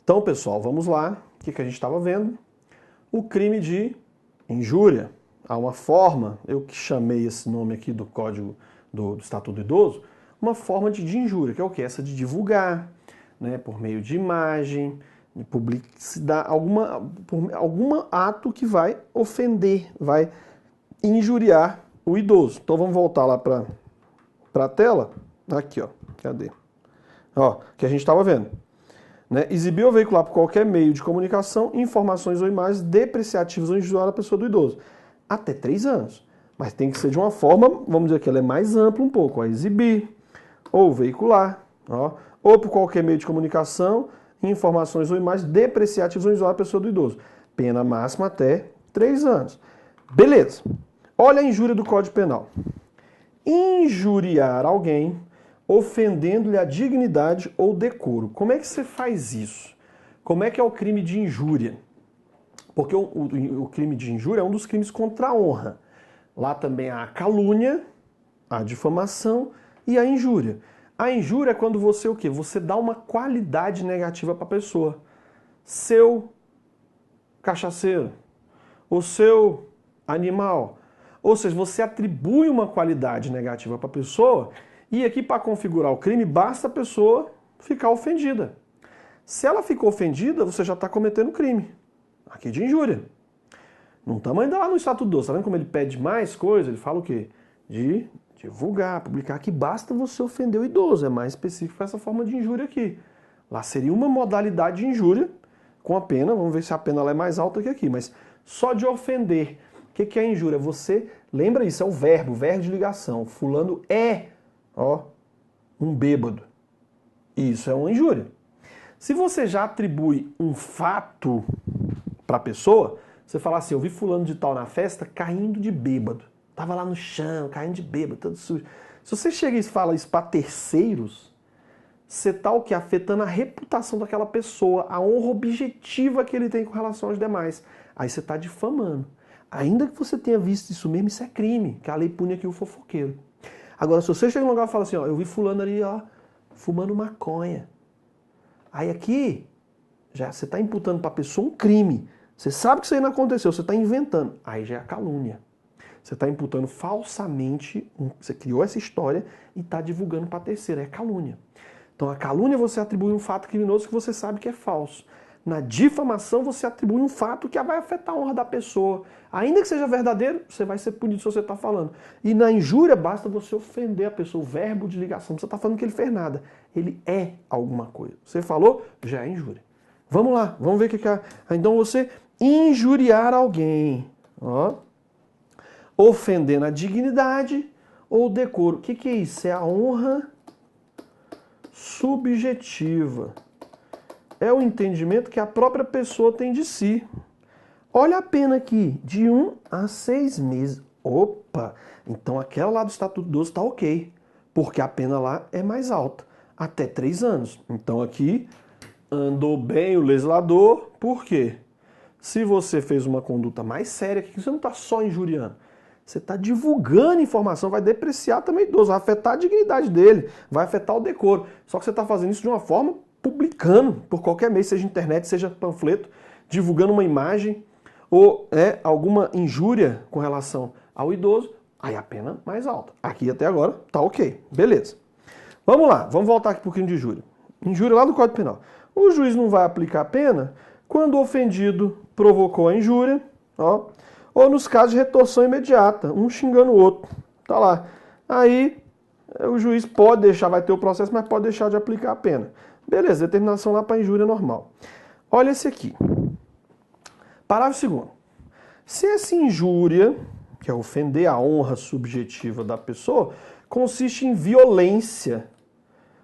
Então, pessoal, vamos lá. O que a gente estava vendo? O crime de injúria. Há uma forma, eu que chamei esse nome aqui do Código do Estatuto do Idoso, uma forma de injúria, que é o quê? Essa de divulgar, né, por meio de imagem, de publicidade, algum ato que vai ofender, vai injuriar o idoso. Então vamos voltar lá para a tela. Aqui, ó. Cadê? Ó, que a gente estava vendo. Né? Exibir ou veicular por qualquer meio de comunicação informações ou imagens depreciativas ou injuriar a pessoa do idoso. Até 3 anos. Mas tem que ser de uma forma, vamos dizer que ela é mais ampla um pouco. Ó, exibir ou veicular. Ó, ou por qualquer meio de comunicação, informações ou imagens depreciativas ou injuriar a pessoa do idoso. Pena máxima até 3 anos. Beleza. Olha a injúria do Código Penal. Injuriar alguém ofendendo-lhe a dignidade ou decoro. Como é que você faz isso? Como é que é o crime de injúria? Porque o crime de injúria é um dos crimes contra a honra. Lá também há a calúnia, a difamação e a injúria. A injúria é quando você o quê? Você dá uma qualidade negativa para a pessoa. Seu cachaceiro, o seu animal. Ou seja, você atribui uma qualidade negativa para a pessoa e aqui para configurar o crime basta a pessoa ficar ofendida. Se ela ficou ofendida, você já está cometendo crime. Aqui de injúria. Não estamos ainda lá no Estatuto do Idoso. Está vendo como ele pede mais coisa? Ele fala o quê? De divulgar, publicar. Que basta você ofender o idoso. É mais específico essa forma de injúria aqui. Lá seria uma modalidade de injúria com a pena. Vamos ver se a pena ela é mais alta que aqui. Mas só de ofender. O que é injúria? Você, lembra isso, é o verbo de ligação. Fulano é, ó, um bêbado. Isso é uma injúria. Se você já atribui um fato para a pessoa, você fala assim, eu vi fulano de tal na festa caindo de bêbado. Tava lá no chão, caindo de bêbado, todo sujo. Se você chega e fala isso para terceiros, você está o quê? Afetando a reputação daquela pessoa, a honra objetiva que ele tem com relação aos demais. Aí você está difamando. Ainda que você tenha visto isso mesmo, isso é crime, que a lei pune aqui o fofoqueiro. Agora, se você chega num lugar e fala assim, ó, eu vi fulano ali, ó, fumando maconha. Aí aqui, já você está imputando para a pessoa um crime. Você sabe que isso aí não aconteceu, você está inventando. Aí já é a calúnia. Você está imputando falsamente, você criou essa história e está divulgando para a terceira, é calúnia. Então a calúnia você atribui um fato criminoso que você sabe que é falso. Na difamação você atribui um fato que vai afetar a honra da pessoa. Ainda que seja verdadeiro, você vai ser punido se você está falando. E na injúria basta você ofender a pessoa, o verbo de ligação. Você está falando que ele fez nada. Ele é alguma coisa. Você falou, já é injúria. Vamos lá, vamos ver o que é. Então você injuriar alguém, ó, ofendendo a dignidade ou decoro. O que é isso? É a honra subjetiva. É o entendimento que a própria pessoa tem de si. Olha a pena aqui, de 1 a 6 meses. Opa, então aquela lá do Estatuto do Idoso está ok, porque a pena lá é mais alta, até 3 anos. Então aqui andou bem o legislador, por quê? Se você fez uma conduta mais séria, que você não está só injuriando, você está divulgando informação, vai depreciar também o idoso, vai afetar a dignidade dele, vai afetar o decoro. Só que você está fazendo isso de uma forma publicando por qualquer meio, seja internet, seja panfleto, divulgando uma imagem ou alguma injúria com relação ao idoso, aí a pena mais alta. Aqui até agora tá ok, beleza. Vamos lá, vamos voltar aqui para o crime de injúria. Injúria lá do Código Penal. O juiz não vai aplicar a pena quando o ofendido provocou a injúria, ó, ou nos casos de retorção imediata, um xingando o outro. Tá lá. Aí o juiz pode deixar, vai ter o processo, mas pode deixar de aplicar a pena. Beleza, determinação lá para injúria normal. Olha esse aqui. Parágrafo 2º. Se essa injúria, que é ofender a honra subjetiva da pessoa, consiste em violência,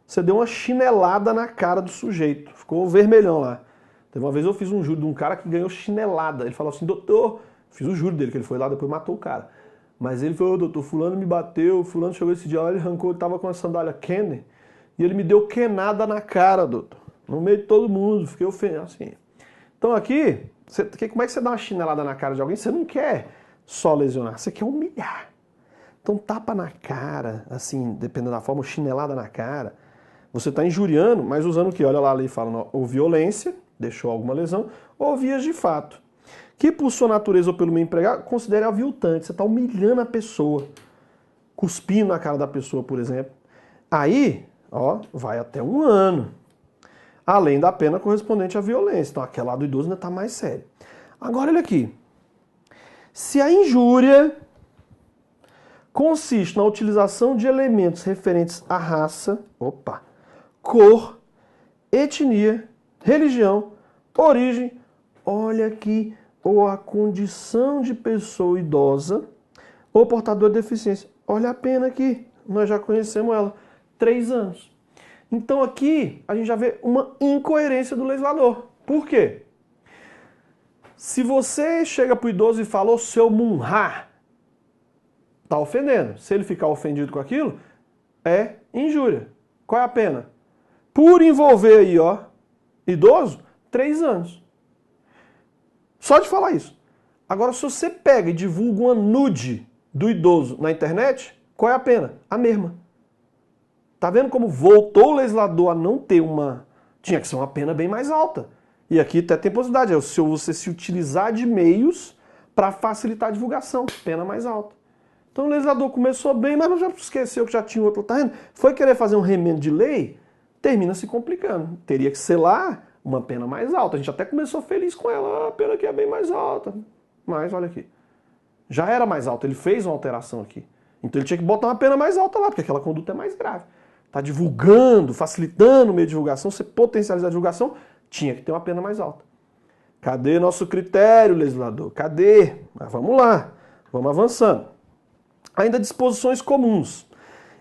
você deu uma chinelada na cara do sujeito, ficou vermelhão lá. Teve uma vez eu fiz um júri de um cara que ganhou chinelada. Ele falou assim, doutor, fiz o júri dele, que ele foi lá, depois matou o cara. Mas ele falou, doutor, fulano me bateu, fulano chegou esse dia lá, ele arrancou, ele tava com a sandália Kenner, e ele me deu quenada na cara, doutor. No meio de todo mundo, fiquei ofendido, assim. Então aqui, como é que você dá uma chinelada na cara de alguém? Você não quer só lesionar, você quer humilhar. Então tapa na cara, assim, dependendo da forma, chinelada na cara. Você está injuriando, mas usando o que? Olha lá, a lei fala, ou violência, deixou alguma lesão, ou vias de fato, que por sua natureza ou pelo meio empregado, considere aviltante. Você está humilhando a pessoa, cuspindo na cara da pessoa, por exemplo. Aí, ó, vai até 1 ano. Além da pena correspondente à violência. Então, aquela do idoso ainda está mais séria. Agora, olha aqui. Se a injúria consiste na utilização de elementos referentes à raça, cor, etnia, religião, origem, olha aqui, ou a condição de pessoa idosa ou portador de deficiência. Olha a pena aqui, nós já conhecemos ela, 3 anos. Então aqui a gente já vê uma incoerência do legislador. Por quê? Se você chega para o idoso e fala, ô seu Munhá, está ofendendo. Se ele ficar ofendido com aquilo, é injúria. Qual é a pena? Por envolver aí, ó, idoso, 3 anos. Só de falar isso. Agora, se você pega e divulga uma nude do idoso na internet, qual é a pena? A mesma. Tá vendo como voltou o legislador a não ter uma... Tinha que ser uma pena bem mais alta. E aqui até tem possibilidade, é se você se utilizar de meios para facilitar a divulgação, pena mais alta. Então o legislador começou bem, mas não já esqueceu que já tinha outro, tá vendo? Foi querer fazer um remendo de lei, termina se complicando. Teria que ser lá uma pena mais alta. A gente até começou feliz com ela, a pena aqui é bem mais alta. Mas olha aqui, já era mais alta, ele fez uma alteração aqui. Então ele tinha que botar uma pena mais alta lá, porque aquela conduta é mais grave. Está divulgando, facilitando o meio de divulgação, você potencializar a divulgação, tinha que ter uma pena mais alta. Cadê nosso critério, legislador? Cadê? Mas vamos lá, vamos avançando. Ainda disposições comuns.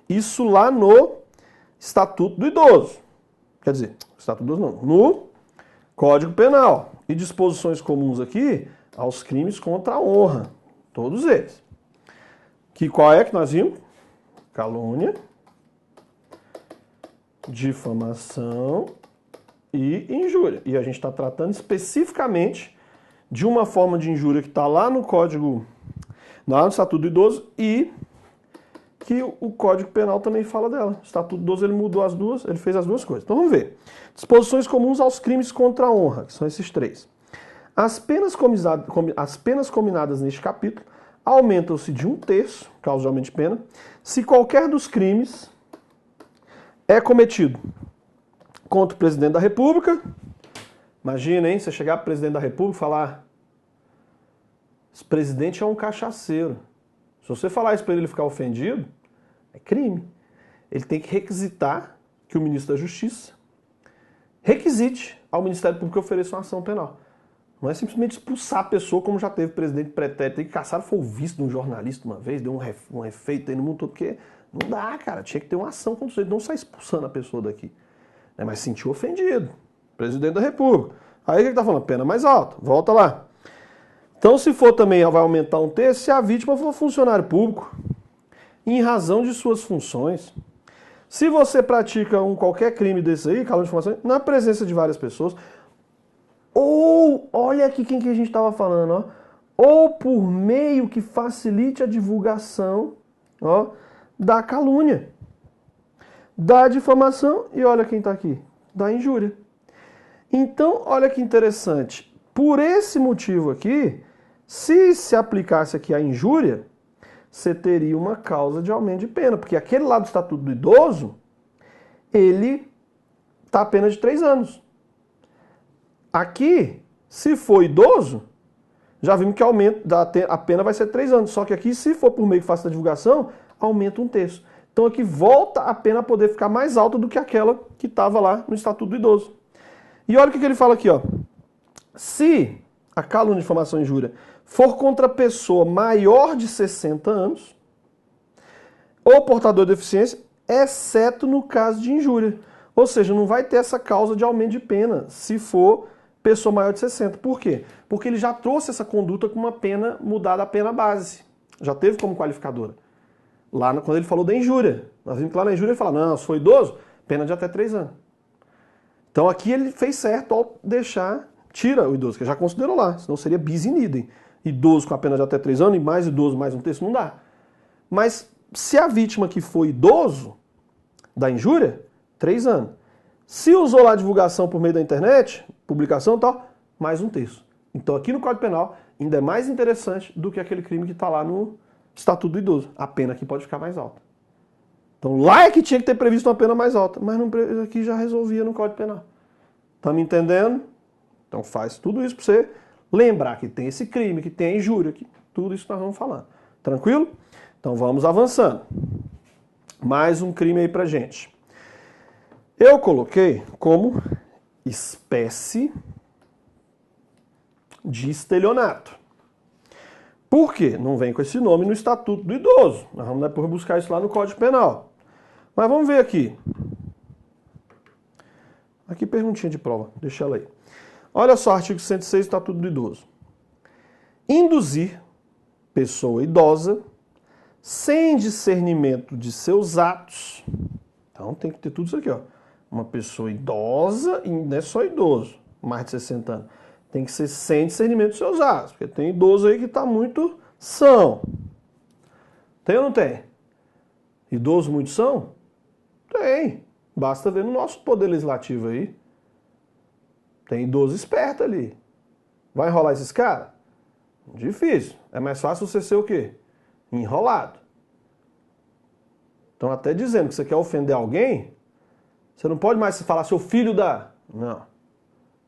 Isso lá no Estatuto do Idoso. Quer dizer, Estatuto do Idoso não, no Código Penal. E disposições comuns aqui aos crimes contra a honra. Todos eles. Que qual é que nós vimos? Calúnia, difamação e injúria. E a gente está tratando especificamente de uma forma de injúria que está lá no Código, lá no Estatuto do Idoso, e que o Código Penal também fala dela. O Estatuto do Idoso ele mudou as duas, ele fez as duas coisas. Então vamos ver. Disposições comuns aos crimes contra a honra, que são esses 3. As penas cominadas neste capítulo aumentam-se de 1/3, causa de aumento de pena, se qualquer dos crimes é cometido contra o presidente da República. Imagina, hein? Você chegar para o presidente da República e falar: esse presidente é um cachaceiro. Se você falar isso para ele ficar ofendido, é crime. Ele tem que requisitar que o ministro da Justiça requisite ao Ministério Público que ofereça uma ação penal. Não é simplesmente expulsar a pessoa, como já teve presidente pretérito. Tem que caçar, foi o vice de um jornalista uma vez, deu um efeito aí no mundo todo, porque não dá, cara. Tinha que ter uma ação contra ele, não sair expulsando a pessoa daqui. Mas sentiu ofendido. Presidente da República. Aí o que está falando? Pena mais alta. Volta lá. Então, se for também, vai aumentar 1/3 se a vítima for funcionário público, em razão de suas funções. Se você pratica qualquer crime desse aí, calúnia, difamação, na presença de várias pessoas, ou, olha aqui quem que a gente estava falando, ó, ou por meio que facilite a divulgação, ó, da calúnia, da difamação, e olha quem está aqui, da injúria. Então, olha que interessante, por esse motivo aqui, se aplicasse aqui a injúria, você teria uma causa de aumento de pena, porque aquele lá do Estatuto do Idoso, ele está apenas de 3 anos. Aqui, se for idoso, já vimos que a pena vai ser 3 anos. Só que aqui, se for por meio que faça a divulgação, aumenta 1/3. Então aqui volta a pena poder ficar mais alta do que aquela que estava lá no Estatuto do Idoso. E olha o que ele fala aqui, ó. Se a calúnia, difamação e injúria for contra a pessoa maior de 60 anos ou portador de deficiência, exceto no caso de injúria. Ou seja, não vai ter essa causa de aumento de pena se for pessoa maior de 60. Por quê? Porque ele já trouxe essa conduta com uma pena mudada a pena base. Já teve como qualificadora. Lá quando ele falou da injúria. Nós vimos que lá na injúria ele fala, não, se for idoso, pena de até 3 anos. Então aqui ele fez certo ao tira o idoso, que já considerou lá, senão seria bis in idem. Idoso com a pena de até 3 anos e mais idoso mais 1/3, não dá. Mas se a vítima que foi idoso da injúria, 3 anos. Se usou lá a divulgação por meio da internet, publicação e tal, mais 1/3. Então aqui no Código Penal ainda é mais interessante do que aquele crime que está lá no Estatuto do Idoso. A pena aqui pode ficar mais alta. Então lá é que tinha que ter previsto uma pena mais alta, mas não, aqui já resolvia no Código Penal. Tá me entendendo? Então faz tudo isso para você lembrar que tem esse crime, que tem a injúria, que tudo isso nós vamos falar. Tranquilo? Então vamos avançando. Mais um crime aí pra gente. Eu coloquei como espécie de estelionato. Por quê? Não vem com esse nome no Estatuto do Idoso. Nós vamos depois buscar isso lá no Código Penal. Mas vamos ver aqui. Aqui perguntinha de prova, deixa ela aí. Olha só, artigo 106 do Estatuto do Idoso. Induzir pessoa idosa sem discernimento de seus atos. Então tem que ter tudo isso aqui, ó. Uma pessoa idosa, e não é só idoso, mais de 60 anos. Tem que ser sem discernimento de seus atos, porque tem idoso aí que está muito são. Tem ou não tem? Idoso muito são? Tem. Basta ver no nosso poder legislativo aí. Tem idoso esperto ali. Vai enrolar esses caras? Difícil. É mais fácil você ser o quê? Enrolado. Então até dizendo que você quer ofender alguém, você não pode mais falar seu filho da... Não.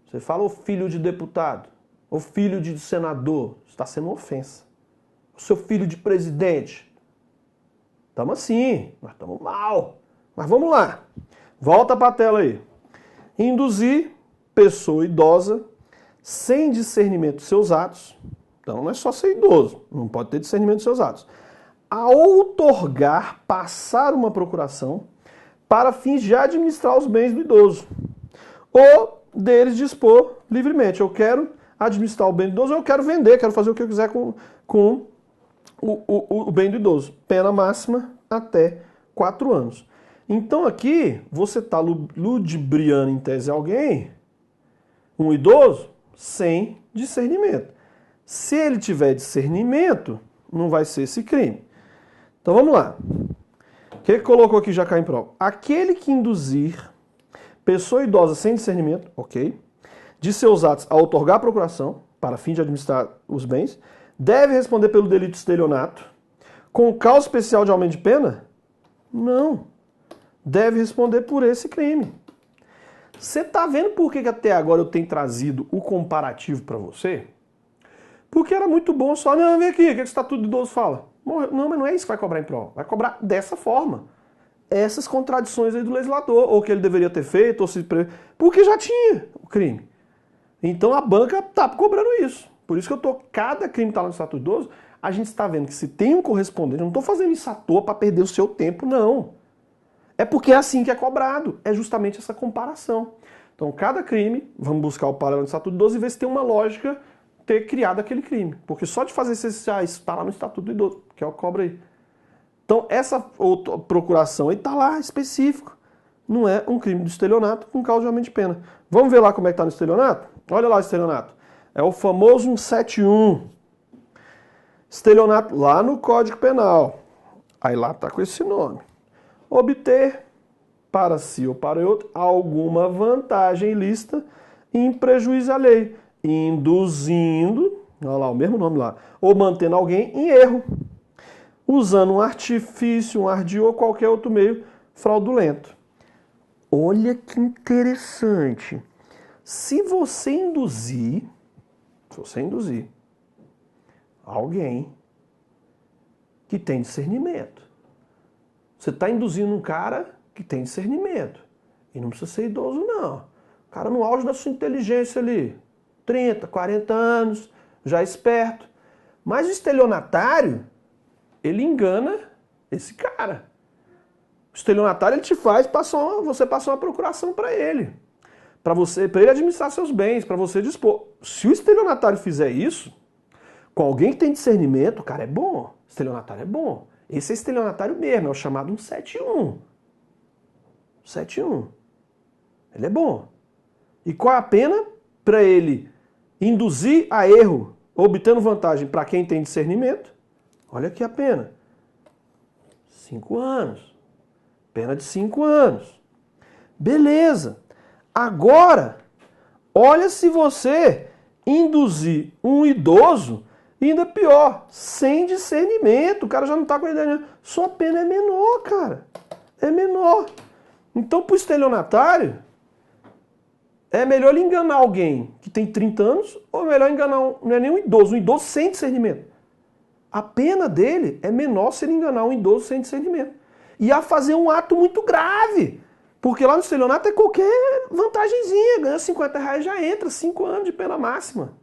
Você fala o filho de deputado, o filho de senador. Isso está sendo uma ofensa. O seu filho de presidente. Estamos assim, nós estamos mal. Mas vamos lá. Volta para a tela aí. Induzir pessoa idosa sem discernimento de seus atos. Então não é só ser idoso, não pode ter discernimento de seus atos. A outorgar, passar uma procuração para fins de administrar os bens do idoso. Ou deles dispor livremente. Eu quero administrar o bem do idoso, eu quero vender, quero fazer o que eu quiser com o bem do idoso. Pena máxima até 4 anos. Então aqui você está ludibriando em tese alguém, um idoso, sem discernimento. Se ele tiver discernimento, não vai ser esse crime. Então vamos lá. O que colocou aqui já cai em prova? Aquele que induzir pessoa idosa sem discernimento, ok, de seus atos a outorgar a procuração, para fim de administrar os bens, deve responder pelo delito de estelionato, com causa especial de aumento de pena? Não. Deve responder por esse crime. Você está vendo por que até agora eu tenho trazido o comparativo para você? Porque era muito bom só, não, vem aqui, o que o Estatuto do Idoso fala? Não, mas não é isso que vai cobrar em prova. Vai cobrar dessa forma. Essas contradições aí do legislador, ou que ele deveria ter feito, ou se... Porque já tinha o crime. Então a banca está cobrando isso. Por isso que eu tô, cada crime que está lá no Estatuto do Idoso, a gente está vendo que se tem um correspondente, eu não estou fazendo isso à toa para perder o seu tempo, não. É porque é assim que é cobrado. É justamente essa comparação. Então cada crime, vamos buscar o paralelo do Estatuto do Idoso e ver se tem uma lógica ter criado aquele crime. Porque só de fazer esse exercício está lá no Estatuto do Idoso, que é o que cobra aí. Então, essa outra procuração aí está lá, específico. Não é um crime de estelionato com causa de aumento de pena. Vamos ver lá como é que está no estelionato? Olha lá o estelionato. É o famoso 171. Estelionato lá no Código Penal. Aí lá está com esse nome. Obter, para si ou para outro, alguma vantagem ilícita em prejuízo à lei. Induzindo, olha lá o mesmo nome lá, ou mantendo alguém em erro, usando um artifício, um ardil ou qualquer outro meio fraudulento. Olha que interessante. Se você induzir alguém que tem discernimento, você está induzindo um cara que tem discernimento. E não precisa ser idoso, não. O cara no auge da sua inteligência ali, 30, 40 anos, já esperto. Mas o estelionatário, ele engana esse cara. O estelionatário, ele te faz, você passar uma procuração para ele. Para ele administrar seus bens, para você dispor. Se o estelionatário fizer isso, com alguém que tem discernimento, o cara é bom. O estelionatário é bom. Esse é estelionatário mesmo, é o chamado 171. 171. Ele é bom. E qual é a pena? Para ele induzir a erro, obtendo vantagem para quem tem discernimento. Olha aqui a pena. 5 anos. Pena de 5 anos. Beleza. Agora, Olha se você induzir um idoso, ainda pior, sem discernimento, o cara já não está com a ideia, sua pena é menor, cara, é menor. Então, para o estelionatário, é melhor ele enganar alguém que tem 30 anos ou é melhor enganar, não é nem um idoso sem discernimento. A pena dele é menor se ele enganar um idoso sem discernimento. E a fazer um ato muito grave. Porque lá no estelionato é qualquer vantagenzinha, ganha R$50 já entra, 5 anos de pena máxima.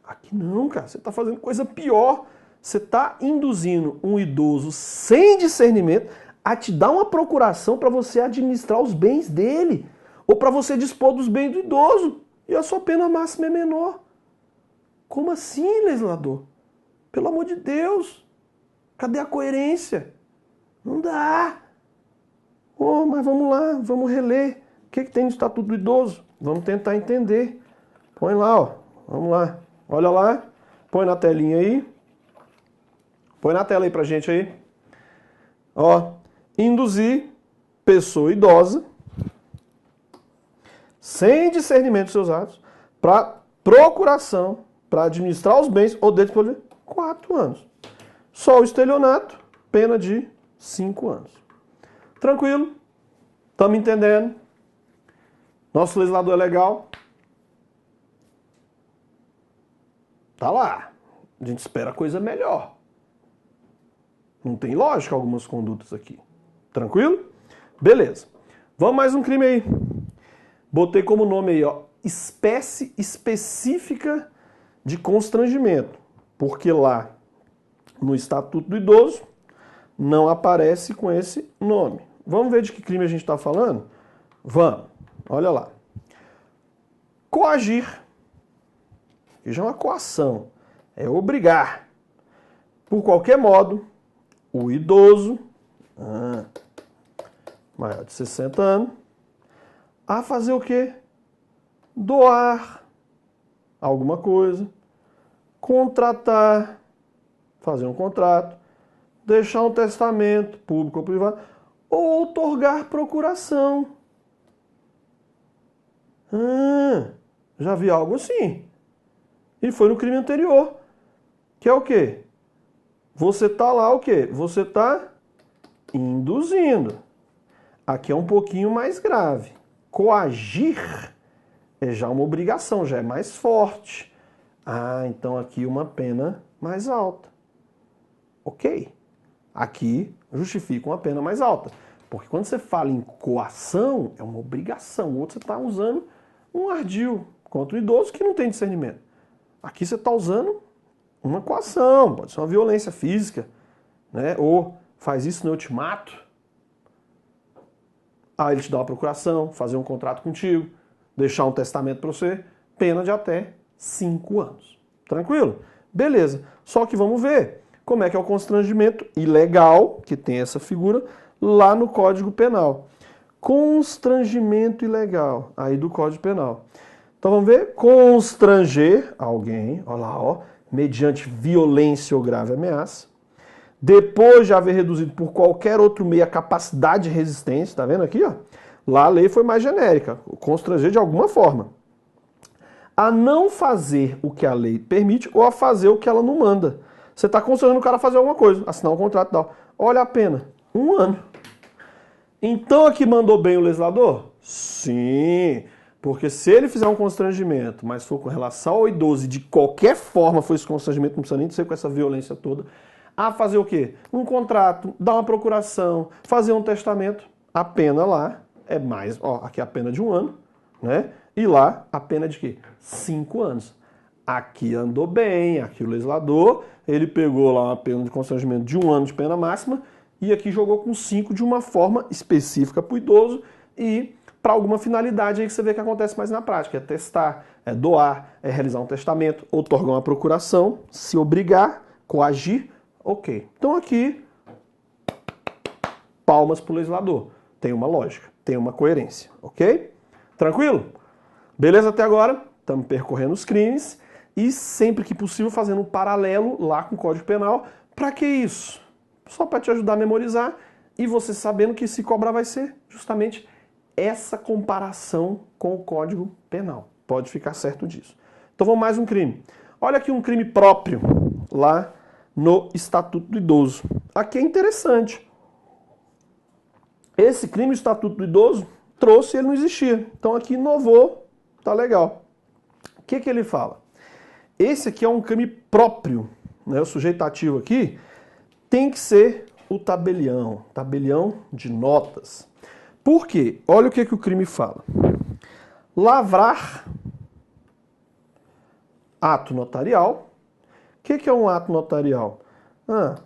Aqui não, cara, você está fazendo coisa pior. Você está induzindo um idoso sem discernimento a te dar uma procuração para você administrar os bens dele. Ou para você dispor dos bens do idoso. E a sua pena máxima é menor. Como assim, legislador? Pelo amor de Deus. Cadê a coerência? Não dá. Oh, mas vamos lá, vamos reler. O que tem no Estatuto do Idoso? Vamos tentar entender. Põe lá, ó. Vamos lá. Olha lá. Põe na telinha aí. Põe na tela aí pra gente aí. Ó. Induzir pessoa idosa, sem discernimento dos seus atos, para procuração, para administrar os bens ou deles por 4 anos. Só o estelionato, pena de 5 anos. Tranquilo? Estamos entendendo? Nosso legislador é legal? Tá lá. A gente espera coisa melhor. Não tem lógica algumas condutas aqui. Tranquilo? Beleza. Vamos mais um crime aí. Botei como nome aí, ó, espécie específica de constrangimento. Porque lá no Estatuto do Idoso não aparece com esse nome. Vamos ver de que crime a gente está falando? Vamos. Olha lá. Coagir. Que já é uma coação. É obrigar, por qualquer modo, o idoso, maior de 60 anos, a fazer o quê? Doar alguma coisa, contratar, fazer um contrato, deixar um testamento, público ou privado, ou outorgar procuração. Já vi algo assim. E foi no crime anterior. Que é o quê? Você tá lá o quê? Você tá induzindo. Aqui é um pouquinho mais grave. Coagir é já uma obrigação, já é mais forte. Então aqui uma pena mais alta. Ok. Aqui justifica uma pena mais alta. Porque quando você fala em coação, é uma obrigação. O outro você está usando um ardil contra o idoso que não tem discernimento. Aqui você está usando uma coação, pode ser uma violência física, né? Ou faz isso no ultimato. Ele te dá uma procuração, fazer um contrato contigo, deixar um testamento para você, pena de até 5 anos. Tranquilo? Beleza. Só que vamos ver como é que é o constrangimento ilegal, que tem essa figura, lá no Código Penal. Constrangimento ilegal, aí do Código Penal. Então vamos ver, constranger alguém, olha lá, ó, mediante violência ou grave ameaça, depois de haver reduzido por qualquer outro meio a capacidade de resistência, tá vendo aqui, ó? Lá a lei foi mais genérica, constranger de alguma forma. A não fazer o que a lei permite ou a fazer o que ela não manda. Você está constrangendo o cara a fazer alguma coisa, assinar um contrato e tal. Olha a pena, 1 ano. Então aqui mandou bem o legislador? Sim, porque se ele fizer um constrangimento, mas for com relação ao idoso e de qualquer forma for esse constrangimento, não precisa nem ser com essa violência toda, a fazer o quê? Um contrato, dar uma procuração, fazer um testamento, a pena lá é mais, ó, aqui é a pena de 1 ano, né? E lá a pena de quê? 5 anos. Aqui andou bem, aqui o legislador, ele pegou lá uma pena de constrangimento de 1 ano de pena máxima e aqui jogou com 5 de uma forma específica para o idoso e para alguma finalidade aí que você vê que acontece mais na prática. É testar, é doar, é realizar um testamento, outorgar uma procuração, se obrigar, coagir. Ok. Então aqui, palmas para o legislador. Tem uma lógica, tem uma coerência. Ok? Tranquilo? Beleza até agora? Estamos percorrendo os crimes e sempre que possível fazendo um paralelo lá com o Código Penal. Para que isso? Só para te ajudar a memorizar e você sabendo que se cobrar vai ser justamente essa comparação com o Código Penal. Pode ficar certo disso. Então vamos mais um crime. Olha aqui um crime próprio lá no Estatuto do Idoso. Aqui é interessante. Esse crime, o Estatuto do Idoso, trouxe e ele não existia. Então aqui inovou, tá legal. O que ele fala? Esse aqui é um crime próprio, né? O sujeito ativo aqui tem que ser o tabelião de notas. Por quê? Olha o que o crime fala. Lavrar ato notarial. O que é um ato notarial?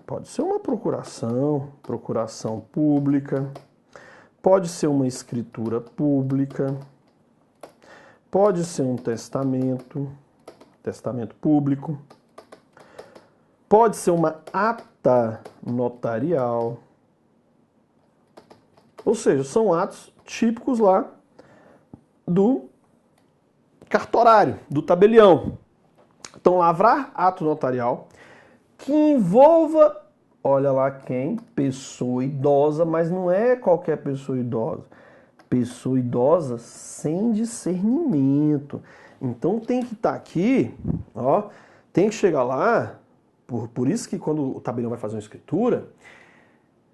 Pode ser uma procuração pública, pode ser uma escritura pública, pode ser um testamento público, pode ser uma ata notarial. Ou seja, são atos típicos lá do cartorário, do tabelião. Então, lavrar ato notarial que envolva, olha lá quem? Pessoa idosa, mas não é qualquer pessoa idosa. Pessoa idosa sem discernimento. Então tem que estar aqui, ó, tem que chegar lá, por isso que quando o tabelião vai fazer uma escritura,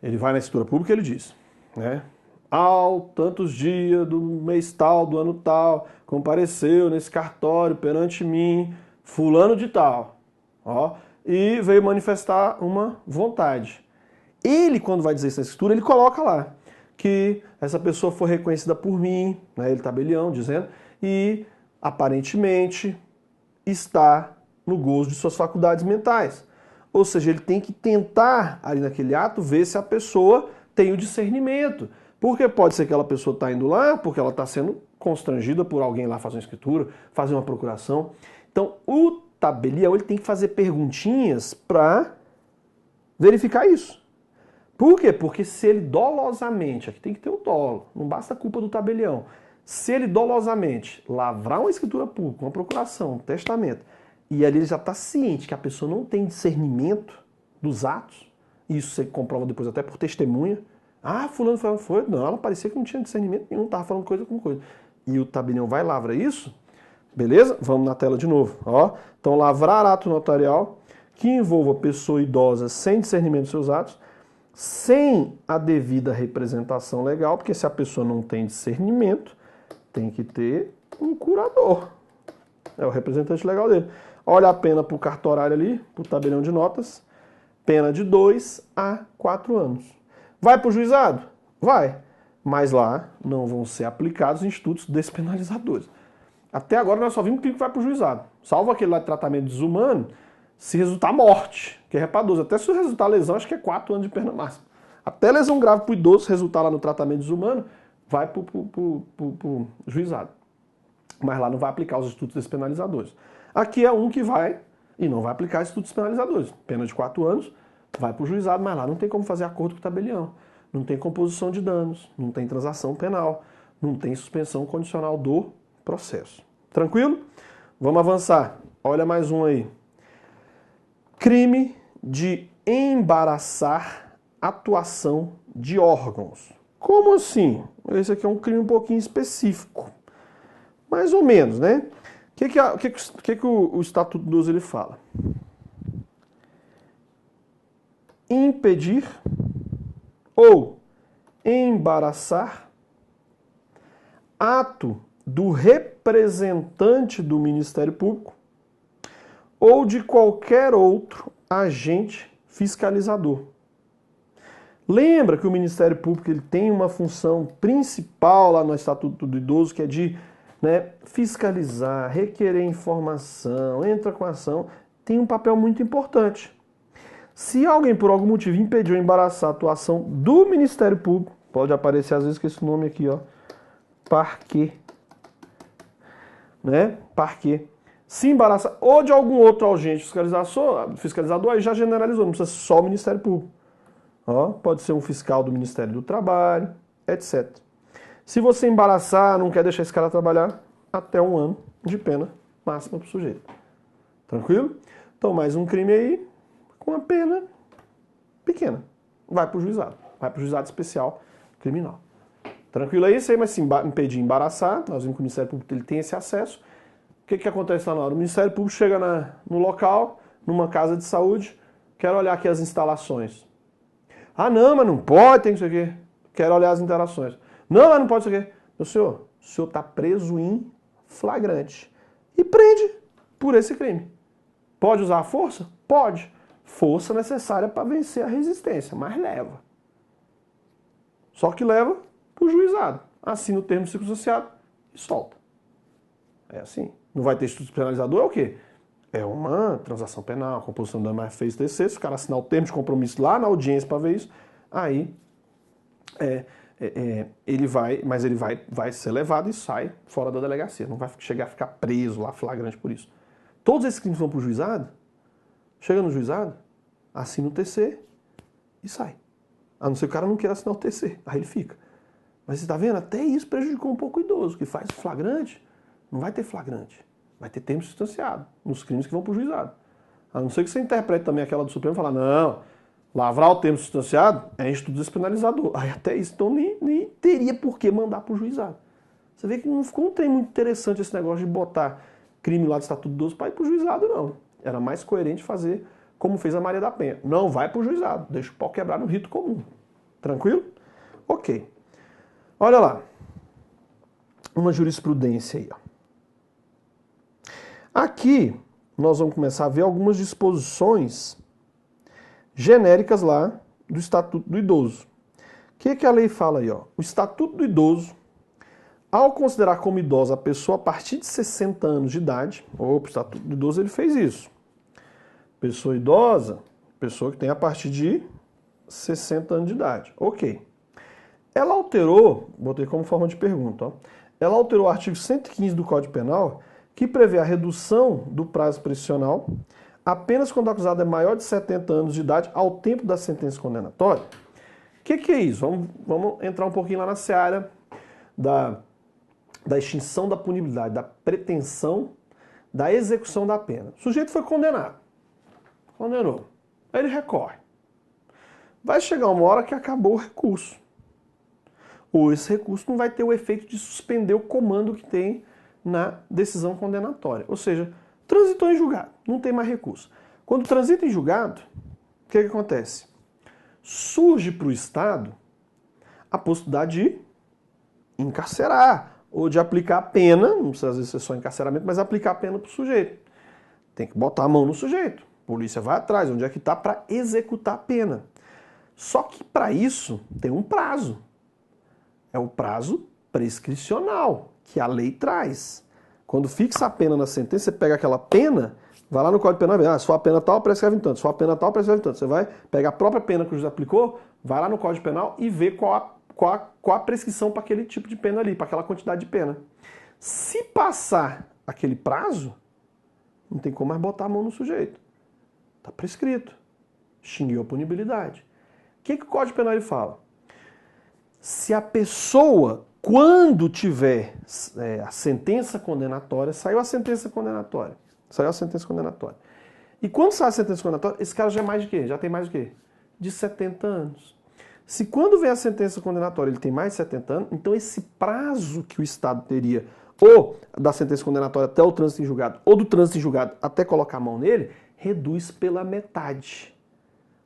ele vai na escritura pública e ele diz, né? Ao tantos dias do mês tal, do ano tal, compareceu nesse cartório perante mim, fulano de tal, ó, e veio manifestar uma vontade. Ele, quando vai dizer essa escritura, ele coloca lá que essa pessoa foi reconhecida por mim, né, ele tabelião, dizendo, e aparentemente está no gozo de suas faculdades mentais. Ou seja, ele tem que tentar, ali naquele ato, ver se a pessoa tem o discernimento. Porque pode ser que aquela pessoa está indo lá porque ela está sendo constrangida por alguém lá fazer uma escritura, fazer uma procuração. Então, o tabelião ele tem que fazer perguntinhas para verificar isso. Por quê? Porque se ele dolosamente, aqui tem que ter o dolo, não basta a culpa do tabelião. Se ele dolosamente lavrar uma escritura pública, uma procuração, um testamento, e ali ele já está ciente que a pessoa não tem discernimento dos atos, isso você comprova depois até por testemunha. Fulano foi. Não, ela parecia que não tinha discernimento nenhum, estava falando coisa com coisa. E o tabelião vai e lavra isso, beleza? Vamos na tela de novo. Ó. Então, lavrar ato notarial que envolva pessoa idosa sem discernimento dos seus atos, sem a devida representação legal, porque se a pessoa não tem discernimento, tem que ter um curador. É o representante legal dele. Olha a pena para o cartorário ali, para o tabelião de notas. Pena de 2 a 4 anos. Vai para o juizado? Vai. Mas lá não vão ser aplicados institutos despenalizadores. Até agora nós só vimos que vai para o juizado. Salvo aquele lá de tratamento desumano, se resultar morte, que é reparoso. Até se resultar lesão, acho que é 4 anos de pena máxima. Até lesão grave para o idoso, se resultar lá no tratamento desumano, vai para o juizado. Mas lá não vai aplicar os institutos despenalizadores. Aqui é um que vai e não vai aplicar institutos despenalizadores. Pena de 4 anos, vai para o juizado, mas lá não tem como fazer acordo com o tabelião. Não tem composição de danos, não tem transação penal, não tem suspensão condicional do processo. Tranquilo? Vamos avançar. Olha mais um aí. Crime de embaraçar atuação de órgãos. Como assim? Esse aqui é um crime um pouquinho específico. Mais ou menos, né? O que o Estatuto do Idoso ele fala? Impedir ou embaraçar ato do representante do Ministério Público ou de qualquer outro agente fiscalizador. Lembra que o Ministério Público ele tem uma função principal lá no Estatuto do Idoso, que é de fiscalizar, requerer informação, entra com ação, tem um papel muito importante. Se alguém, por algum motivo, impediu ou embaraçar a atuação do Ministério Público, pode aparecer às vezes com esse nome aqui, ó, parquet, né? Parquet. Se embaraçar ou de algum outro agente fiscalizador, aí já generalizou, não precisa ser só o Ministério Público. Ó, pode ser um fiscal do Ministério do Trabalho, etc. Se você embaraçar, não quer deixar esse cara trabalhar, até 1 ano de pena máxima para o sujeito. Tranquilo? Então, mais um crime aí, com uma pena pequena. Vai para o juizado especial criminal. Tranquilo aí? Isso aí, mas se impedir embaraçar, nós vimos que o Ministério Público ele tem esse acesso, que acontece lá na hora? O Ministério Público chega no local, numa casa de saúde, quer olhar aqui as instalações. Ah, não, mas não pode, tem que sei o quê. Quero olhar as interações. Não, mas não pode ser o quê. Meu senhor, o senhor está preso em flagrante. E prende por esse crime. Pode usar a força? Pode. Força necessária para vencer a resistência, mas leva. Só que leva para o juizado. Assina o termo circunstanciado e solta. É assim. Não vai ter estudo penalizador, é o quê? É uma transação penal, composição da mais fez TC, se o cara assinar o termo de compromisso lá na audiência para ver isso, aí ele vai ser levado e sai fora da delegacia. Não vai chegar a ficar preso lá, flagrante por isso. Todos esses crimes vão para o juizado, chega no juizado, assina o TC e sai. A não ser que o cara não queira assinar o TC, aí ele fica. Mas você está vendo? Até isso prejudicou um pouco o idoso, que faz flagrante, não vai ter flagrante. Vai ter termo substanciado nos crimes que vão para o juizado. A não ser que você interprete também aquela do Supremo e falar, não, lavrar o termo substanciado é instituto despenalizador. Aí até isso, então nem teria por que mandar para o juizado. Você vê que não ficou um trem muito interessante esse negócio de botar crime lá do Estatuto do Idoso para ir para o juizado, não. Era mais coerente fazer como fez a Maria da Penha. Não vai para o juizado, deixa o pau quebrar no rito comum. Tranquilo? Ok. Olha lá. Uma jurisprudência aí, ó. Aqui, nós vamos começar a ver algumas disposições genéricas lá do Estatuto do Idoso. O que a lei fala aí? Ó? O Estatuto do Idoso, ao considerar como idosa a pessoa a partir de 60 anos de idade, o Estatuto do Idoso ele fez isso. Pessoa idosa, pessoa que tem a partir de 60 anos de idade. Ok. Ela alterou, botei como forma de pergunta, ó, ela alterou o artigo 115 do Código Penal, que prevê a redução do prazo prescricional apenas quando o acusado é maior de 70 anos de idade ao tempo da sentença condenatória. O que é isso? Vamos entrar um pouquinho lá na seara da extinção da punibilidade, da pretensão da execução da pena. O sujeito foi condenado. Condenou. Aí ele recorre. Vai chegar uma hora que acabou o recurso. Ou esse recurso não vai ter o efeito de suspender o comando que tem na decisão condenatória. Ou seja, transitou em julgado, não tem mais recurso. Quando transita em julgado, o que acontece? Surge para o Estado a possibilidade de encarcerar ou de aplicar a pena, não precisa às vezes ser só encarceramento, mas aplicar a pena para o sujeito. Tem que botar a mão no sujeito. A polícia vai atrás, onde é que está, para executar a pena. Só que para isso tem um prazo. É o prazo prescricional que a lei traz. Quando fixa a pena na sentença, você pega aquela pena, vai lá no Código Penal e vê, se for a pena tal, prescreve em tanto, se for a pena tal, prescreve em tanto. Você vai pegar a própria pena que o juiz aplicou, vai lá no Código Penal e vê qual a prescrição para aquele tipo de pena ali, para aquela quantidade de pena. Se passar aquele prazo, não tem como mais botar a mão no sujeito. Está prescrito. Extinguiu a punibilidade. O que o Código Penal ele fala? Se a pessoa, quando tiver a sentença condenatória, saiu a sentença condenatória. E quando sai a sentença condenatória, esse cara já é mais de quê? Já tem mais de quê? De 70 anos. Se quando vem a sentença condenatória ele tem mais de 70 anos, então esse prazo que o Estado teria, ou da sentença condenatória até o trânsito em julgado, ou do trânsito em julgado até colocar a mão nele, reduz pela metade.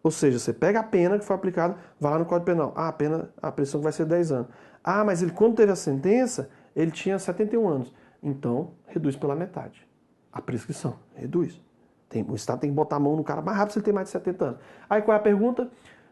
Ou seja, você pega a pena que foi aplicada, vai lá no Código Penal. Ah, a prescrição vai ser 10 anos. Ah, mas ele quando teve a sentença, ele tinha 71 anos. Então, reduz pela metade. A prescrição, reduz. O Estado tem que botar a mão no cara mais rápido se ele tem mais de 70 anos. Aí qual é a pergunta?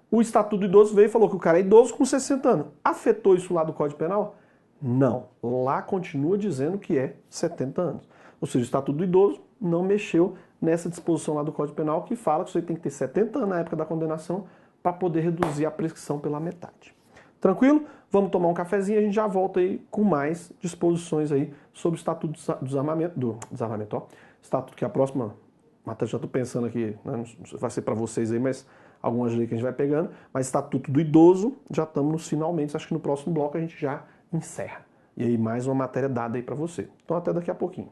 O Estatuto do Idoso veio e falou que o cara é idoso com 60 anos. Afetou isso lá do Código Penal? Não. Lá continua dizendo que é 70 anos. Ou seja, o Estatuto do Idoso não mexeu nessa disposição lá do Código Penal que fala que você tem que ter 70 anos na época da condenação para poder reduzir a prescrição pela metade. Tranquilo? Vamos tomar um cafezinho e a gente já volta aí com mais disposições aí sobre o Estatuto do Desarmamento, ó. Estatuto que é a próxima matéria, já estou pensando aqui, né, vai ser para vocês aí, mas algumas leis que a gente vai pegando, mas Estatuto do Idoso, já estamos nos finalmente, acho que no próximo bloco a gente já encerra. E aí mais uma matéria dada aí para você. Então até daqui a pouquinho.